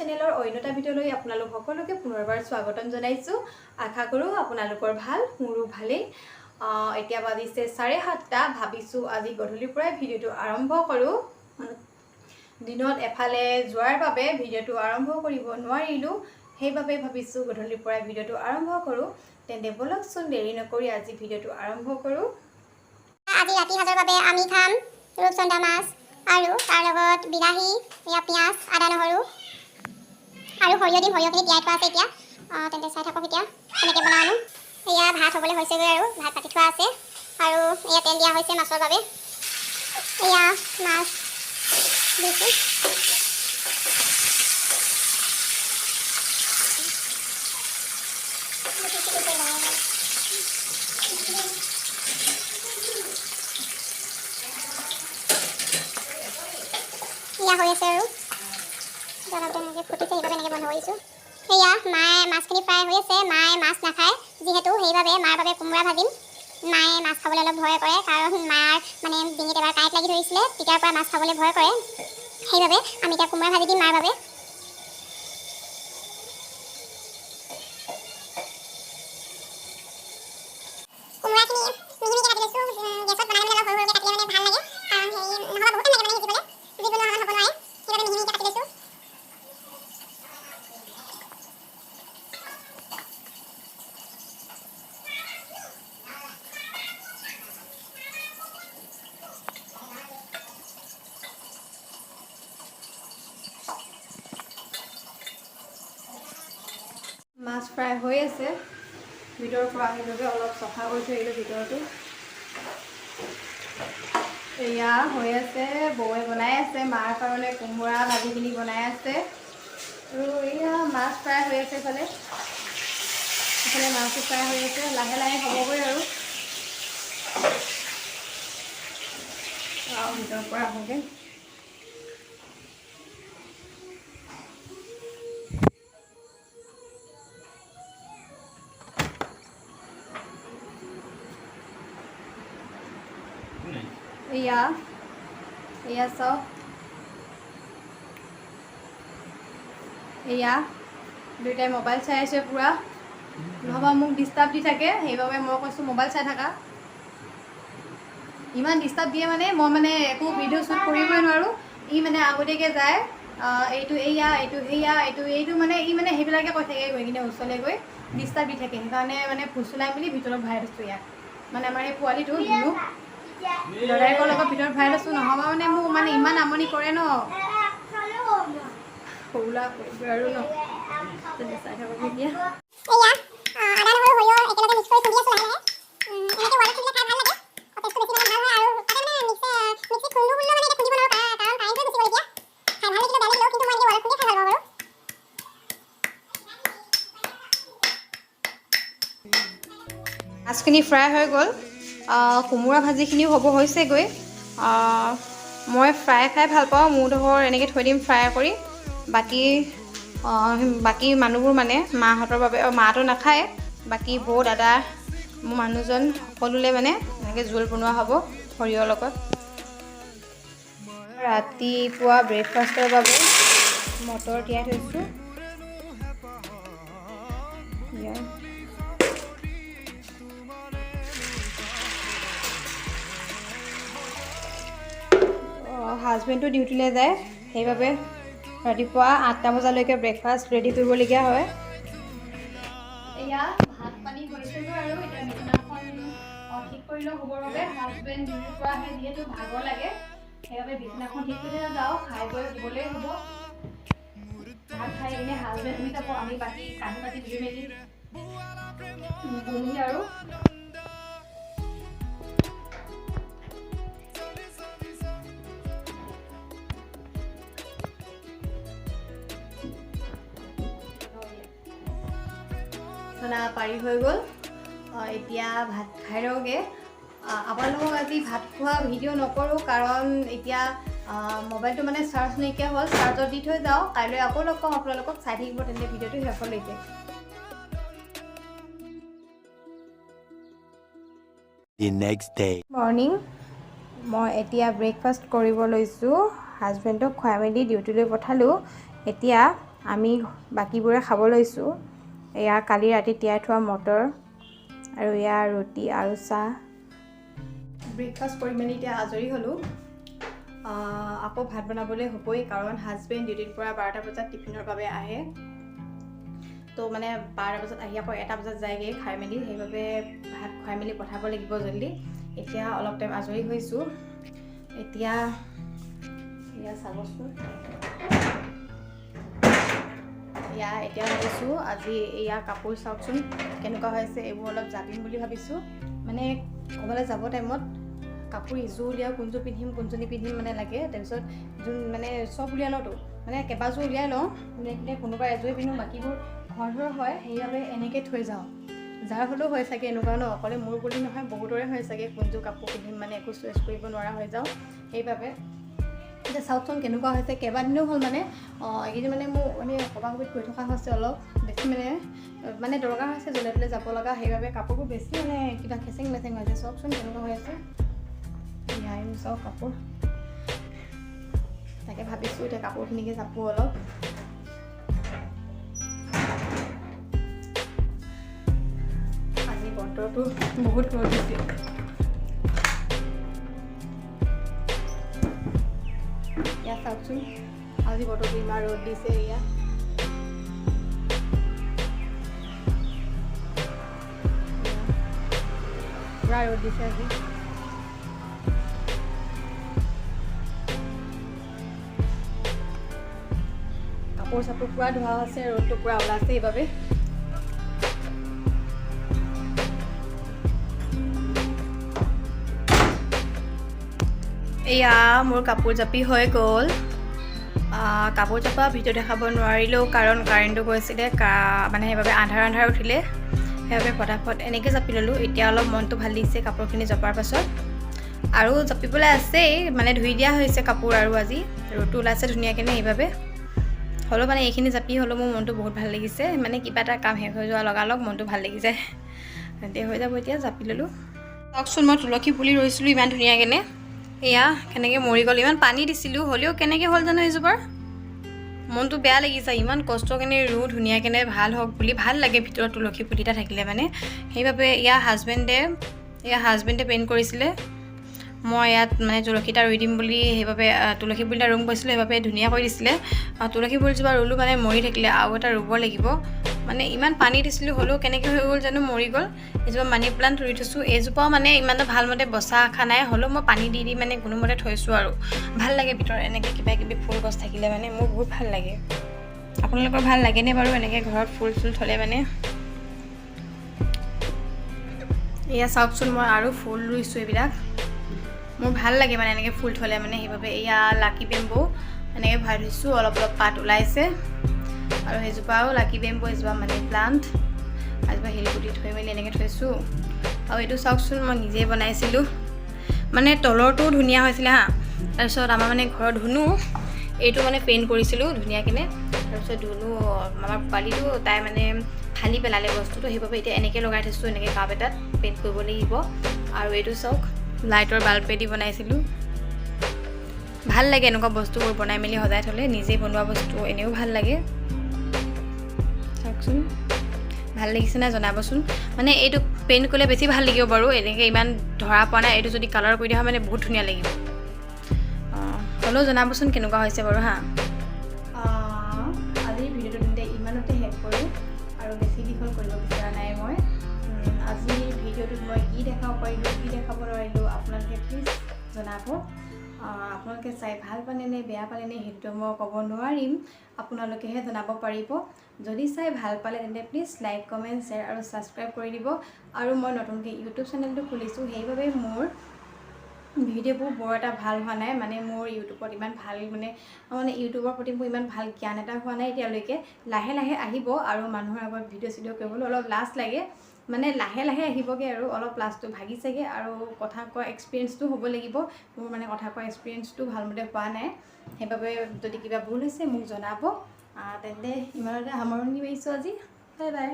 চেনেলৰ অন্যটা ভিডিঅ'লৈ আপোনালোক সকলোকে পুনৰবাৰ স্বাগতম জনাইছো। আশা কৰো আপোনালোকৰ ভাল, মোৰো ভালেই। এতিয়া বাজিছে 7:30। ভাবিছো আজি গধূলিৰ পৰাই ভিডিঅ'টো আৰম্ভ কৰো। দিনত এফালে যোৱাৰ বাবে ভিডিঅ'টো আৰম্ভ কৰিব নোৱাৰিলো। সেইবাবে ভাবিছো গধূলিৰ পৰাই ভিডিঅ'টো আৰম্ভ কৰো। তেন্তে বলকচোন দেৰি নকৰি আজি ভিডিঅ'টো আৰম্ভ কৰো। আজি ৰাতি সাজৰ বাবে আমি খাম ৰূপচন্দা মাছ আৰু তাৰ লগত বিলাহী, পিঁয়াজ, আদা, নহৰু আৰু সৰিয়হ দিম। সৰিয়হখিনি তিয়াই থোৱা আছে এতিয়া। তেন্তে চাই থাকক এতিয়া কেনেকৈ বনাওঁ। এয়া ভাত হ'বলৈ হৈছেগৈ আৰু ভাত পাতি থোৱা আছে আৰু এয়া তেল দিয়া হৈছে মাছৰ বাবে। এয়া মাছ দিছোঁ। এয়া হৈ আছে আৰু অলপ তেনেকৈ ফুটিছে, সেইবাবে এনেকৈ বন্ধ কৰিছোঁ। সেয়া মায়ে মাছখিনি ফ্ৰাই হৈ আছে। মায়ে মাছ নাখায় যিহেতু, সেইবাবে মাৰ বাবে কোমোৰা ভাজিম। মায়ে মাছ খাবলৈ অলপ ভয় কৰে, কাৰণ মাৰ মানে ডিঙিত এবাৰ কাঁইট লাগি ধৰিছিলে, তেতিয়াৰ পৰা মাছ খাবলৈ ভয় কৰে। সেইবাবে আমি এতিয়া কোমোৰা ভাজি দিম মাৰ বাবে। কোমোৰাখিনি মিহি মিহিকৈ কাটি লৈছোঁ। গেছত বনাই অলপ সৰু সৰুকৈ কাটিলে মানে ভাল লাগে, কাৰণ নহ'লে বহুত টাইম লাগে মানে সিজিবলৈ, যিকোনো হ'ব নোৱাৰে, সেইবাবে মিহি মিহিকৈ কাটি লৈছোঁ। মাছ ফ্ৰাই হৈ আছে। ভিতৰৰ পৰা সেইবাবে অলপ চফা কৰি থৈ আহিলোঁ ভিতৰটো। এয়া হৈ আছে, বৌয়ে বনাই আছে মাৰ কাৰণে কোমোৰা ভাজিখিনি বনাই আছে। আৰু এয়া মাছ ফ্ৰাই হৈ আছে। এইফালে মাছটো ফ্ৰাই হৈ আছে, লাহে লাহে হ'বগৈ আৰু ভিতৰৰ পৰা আহোগৈ। এয়া চাওক, এয়া দুইটাই মোবাইল চাই আছে পুৰা, নহ'বা মোক ডিষ্টাৰ্ব দি থাকে। সেইবাবে মই কৈছোঁ মোবাইল চাই থাকা। ইমান ডিষ্টাৰ্ব দিয়ে মানে মই মানে একো ভিডিঅ' শ্বুট কৰিবই নোৱাৰোঁ। ই মানে আগতীয়াকৈ যায়, এইটো এয়া, এইটো সেয়া, এইটো মানে ই মানে সেইবিলাকে কৈ থাকে। গৈ কিনে ওচৰলৈ গৈ ডিষ্টাৰ্ব দি থাকে। সেইকাৰণে মানে ফুচুলাই মেলি ভিতৰত ভৰাই থৈছোঁ ইয়াক। মানে আমাৰ এই পোৱালিটো ধুনু ল'ৰাইকৰ লগত ভিতৰত ভৰাই থৈছোঁ, নহ'বা মানে মোক মানে ইমান আমনি কৰে ন, সৰুলা কৰিব আৰু ন। চাই থাকক এতিয়া। আদা, নহৰু, সৰিয়হ একেলগে মিক্স কৰি খুন্দি আছোঁ লাহে লাহে। এনেকৈ ৱালত খুন্দিলে খাই ভাল লাগে, টেষ্টটো বেছি মানে ভাল হয়। আৰু তাতে মানে মিক্সিত খুন্দো বুলিলেও মানে এতিয়া খুন্দিব নোৱাৰোঁ, কাৰণ কাৰেণ্টটো গুচি গ'ল এতিয়া। খাই ভাল লাগিলেও বেয়া লাগিলেও কিন্তু মই এনেকৈ ৱালত খুন্দিয়ে খাই ভাল পাওঁ বাৰু। মাছখিনি ফ্ৰাই হৈ গ'ল। কোমোৰা ভাজিখিনিও হ'ব হৈছেগৈ। মই ফ্ৰাই খাই ভাল পাওঁ, মোৰ ধৰ এনেকৈ থৈ দিম ফ্ৰাই কৰি। বাকী মানুহবোৰ মানে মাহঁতৰ বাবে, মাটো নাখায়, বাকী বৌ, দাদা, মোৰ মানুহজন সকলোলৈ মানে এনেকৈ জোল বনোৱা হ'ব সৰিয়হৰ লগত। ৰাতিপুৱা ব্ৰেকফাষ্টৰ বাবে মটৰ তিয়াই থৈছোঁ। হাজবেণ্ডটো ডিউটিলৈ যায়, সেইবাবে ৰাতিপুৱা 8টা বজালৈকে ব্ৰেকফাষ্ট ৰেডি কৰিবলগীয়া হয়। এয়া ভাত পানী হৈছেগৈ আৰু এতিয়া বিচনাখন ঠিক কৰি লওঁ শুবৰ বাবে। হাজবেণ্ড ডিউটিৰ পৰা আহে যিহেতু ভাগৰ লাগে, সেইবাবে বিচনাখন ঠিক কৰি যাওঁ, খাই বৈ শুবলৈ হ'ব। ভাত খাই কিনে হাজবেণ্ড শুই যাব, আমি বাকী কাঁহী বাতি ধুই মেলি শুমগৈ আৰু। পাৰি হৈ গ'ল, এতিয়া ভাত খাই লওঁগৈ। আপোনালোকক আজি ভাত খোৱা ভিডিঅ' নকৰোঁ, কাৰণ এতিয়া মোবাইলটো মানে চাৰ্জ নাইকিয়া হ'ল, চাৰ্জত দি থৈ যাওঁ। কাইলৈ আকৌ লগ পাম আপোনালোকক, চাই থাকিব তেন্তে ভিডিঅ'টো শেষলৈকে। মৰ্ণিং, মই এতিয়া ব্ৰেকফাষ্ট কৰিব লৈছোঁ। হাজবেণ্ডক খুৱাই মেলি ডিউটিলৈ পঠালোঁ। এতিয়া আমি বাকীবোৰে খাব লৈছোঁ। এয়া কালি ৰাতি তিয়াই থোৱা মটৰ আৰু এয়া ৰুটি আৰু চাহ। ব্ৰেকফাষ্ট কৰি মেলি এতিয়া আজৰি হ'লোঁ। আকৌ ভাত বনাবলৈ হ'বই, কাৰণ হাজবেণ্ড ডিউটিৰ পৰা 12টা বজাত টিফিনৰ বাবে আহে। তো মানে 12টা বজাত আহি আকৌ 1টা বজাত যায়গৈ খাই মেলি, সেইবাবে ভাত খুৱাই মেলি পঠাব লাগিব জল্দি। এতিয়া অলপ টাইম আজৰি হৈছোঁ। এতিয়া চাবচোন, এতিয়া ভাবিছোঁ আজি এয়া কাপোৰ চাওকচোন কেনেকুৱা হৈছে। এইবোৰ অলপ জাপিম বুলি ভাবিছোঁ। মানে ক'ৰবালৈ যাব টাইমত কাপোৰ ইযোৰ উলিয়াও, কোনযোৰ পিন্ধিম কোনযোৰ নিপিন্ধিম মানে লাগে। তাৰপিছত মানে চব উলিয়াই লওঁতো, মানে কেইবাযোৰ উলিয়াই লওঁ, কোনোবা এযোৰে পিন্ধো, বাকীবোৰ ঘৰ হয়। সেইবাবে এনেকৈ থৈ যাওঁ। যাৰ হ'লেও হয় চাগে এনেকুৱা ন, অকলে মোৰ বুলি নহয়, বহুতৰে হয় চাগে কোনযোৰ কাপোৰ পিন্ধিম মানে একো চইচ কৰিব নোৱাৰা হৈ যাওঁ। সেইবাবে এতিয়া চাওকচোন কেনেকুৱা হৈছে। কেইবাদিনো হ'ল মানে এইকেইদিন মানে মোৰ মানে কবাকবিত কৰি থকা হৈছে অলপ বেছি, মানে দৰকাৰ হৈছে জলে তলে যাব লগা। সেইবাবে কাপোৰবোৰ বেছি মানে কিবা খেচেং মেচেং হৈছে। চাওকচোন কেনেকুৱা হৈ আছে। এয়াই চাওক কাপোৰ, তাকে ভাবিছোঁ এতিয়া কাপোৰখিনিকে জাপোঁ অলপ। আজি বতৰটো বহুত ৰ'দ দিছে। এয়া চাওকচোন আজি বতৰটো ইমান ৰ'দ দিছে। এয়া পুৰা ৰ'দ দিছে আজি। কাপোৰ চাপোৰ পুৰা ধোৱা হৈছে, ৰ'দটো পুৰা ওলাইছে সেইবাবে। এয়া মোৰ কাপোৰ জাপি হৈ গ'ল। কাপোৰ জাপা ভিডিঅ' দেখাব নোৱাৰিলেও, কাৰণ কাৰেণ্টটো গৈছিলে, মানে সেইবাবে আন্ধাৰ উঠিলে। সেইবাবে ফটাফট এনেকৈ জাপি ল'লোঁ। এতিয়া অলপ মনটো ভাল লাগিছে কাপোৰখিনি জপাৰ পাছত। আৰু জাপিবলৈ আছেই, মানে ধুই দিয়া হৈছে কাপোৰ। আৰু আজি ৰ'দটো ওলাইছে ধুনীয়াকৈ, সেইবাবে হ'লেও মানে এইখিনি জাপি হ'লেও মোৰ মনটো বহুত ভাল লাগিছে। মানে কিবা এটা কাম শেষ হৈ যোৱাৰ লগালগ মনটো ভাল লাগি যায়। এতিয়া হৈ যাব। এতিয়া জাপি ল'লোঁ। চাওকচোন মই তুলসী পুলি ৰুইছিলোঁ ইমান ধুনীয়াকৈ। এয়া কেনেকৈ মৰি গ'ল। ইমান পানী দিছিলোঁ, হ'লেও কেনেকৈ হ'ল জানো এইজোপাৰ। মনটো বেয়া লাগিছে। ইমান কষ্ট কেনে ৰুওঁ ধুনীয়াকৈ ভাল হওক বুলি। ভাল লাগে ভিতৰত তুলসী পুলি এটা থাকিলে মানে। সেইবাবে হাজবেণ্ডে পেইণ্ট কৰিছিলে। মই ইয়াত মানে তুলসী এটা ৰুই দিম বুলি, সেইবাবে তুলসী পুলি এটা ৰুম কৈছিলোঁ, সেইবাবে ধুনীয়া কৰি দিছিলে। তুলসী পুলিজোপা ৰুলোঁ মানে মৰি থাকিলে, আৰু এটা ৰুব লাগিব। মানে ইমান পানী দিছিলোঁ, হ'লেও কেনেকৈ হৈ গ'ল জানো মৰি গ'ল। এজোপা মানি প্লাণ্ট ৰুই থৈছোঁ। এইজোপাও মানে ইমানো ভালমতে বচা আশা নাই, হ'লেও মই পানী দি মানে কোনোমতে থৈছোঁ। আৰু ভাল লাগে ভিতৰত এনেকৈ কিবা কিবি ফুল গছ থাকিলে, মানে মোৰ বহুত ভাল লাগে। আপোনালোকৰ ভাল লাগেনে বাৰু এনেকৈ ঘৰত ফুল চুল থ'লে মানে? এয়া চাওকচোন মই আৰু ফুল ৰুইছোঁ। এইবিলাক মোৰ ভাল লাগে মানে এনেকৈ ফুল থ'লে মানে, সেইবাবে এয়া লাকি বেম্বো এনেকৈ ভৰাই থৈছোঁ। অলপ পাত ওলাইছে। আৰু সেইজোপাও লাকি বেম্বো, এজোপা মানি প্লাণ্ট, এজোপা শিলগুটি থৈ মেলি এনেকৈ থৈছোঁ। আৰু এইটো চাওকচোন মই নিজেই বনাইছিলোঁ। মানে তলৰটোও ধুনীয়া হৈছিলে হা। তাৰপিছত আমাৰ মানে ঘৰৰ ধুনু এইটো মানে পেইণ্ট কৰিছিলোঁ ধুনীয়াকৈ। তাৰপিছত ধুনু আমাৰ পোৱালিটো তাই মানে ফালি পেলালে বস্তুটো, সেইবাবে এতিয়া এনেকৈ লগাই থৈছোঁ। এনেকৈ কাপ এটাত পেইণ্ট কৰিব লাগিব। আৰু এইটো চাওক লাইটৰ বাল্বেদি বনাইছিলোঁ। ভাল লাগে এনেকুৱা বস্তুবোৰ বনাই মেলি সজাই থ'লে। নিজেই বনোৱা বস্তু এনেও ভাল লাগে। চাওকচোন ভাল লাগিছে নাই জনাবচোন। মানে এইটো পেইণ্ট কৰিলে বেছি ভাল লাগিব বাৰু। এনেকৈ ইমান ধৰা পোৱা নাই। এইটো যদি কালাৰ কৰি দিয়া হয় মানে বহুত ধুনীয়া লাগিব। হ'লেও জনাবচোন কেনেকুৱা হৈছে বাৰু হা। আজিৰ ভিডিঅ'টো তেন্তে ইমানতে শেষ কৰোঁ, আৰু বেছি দীঘল কৰিব বিচৰা নাই মই। আজিৰ ভিডিঅ'টোত মই কি দেখাব পাৰিলোঁ, কি দেখাব নোৱাৰিলোঁ, আপোনালোকে প্লিজ জনাব। আপোনালোকে চাই ভাল পালে নে বেয়া পালে নে সেইটো মই ক'ব নোৱাৰিম, আপোনালোকেহে জনাব পাৰিব। যদি চাই ভাল পালে তেন্তে প্লিজ লাইক, কমেণ্ট, শ্বেয়াৰ আৰু ছাবস্ক্ৰাইব কৰি দিব। আৰু মই নতুনকৈ ইউটিউব চেনেলটো খুলিছোঁ, সেইবাবে মোৰ ভিডিঅ'বোৰ বৰ এটা ভাল হোৱা নাই। মানে মোৰ ইউটিউবত ইমান ভাল মানে ইউটিউবৰ প্ৰতি মোৰ ইমান ভাল জ্ঞান এটা হোৱা নাই এতিয়ালৈকে। লাহে লাহে আহিব। আৰু মানুহৰ আগত ভিডিঅ' চিডিঅ' কৰিবলৈ অলপ লাজ লাগে। মানে লাহে লাহে আহিবগৈ, আৰু অলপ লাজটো ভাগিছেগৈ। আৰু কথা কোৱা এক্সপিৰিয়েঞ্চটো হ'ব লাগিব। মোৰ মানে কথা কোৱা এক্সপিৰিয়েঞ্চটো ভালমতে হোৱা নাই। সেইবাবে যদি কিবা ভুল হৈছে মোক জনাব। তেন্তে ইমানতে সামৰণি মাৰিছোঁ আজি। Bye bye.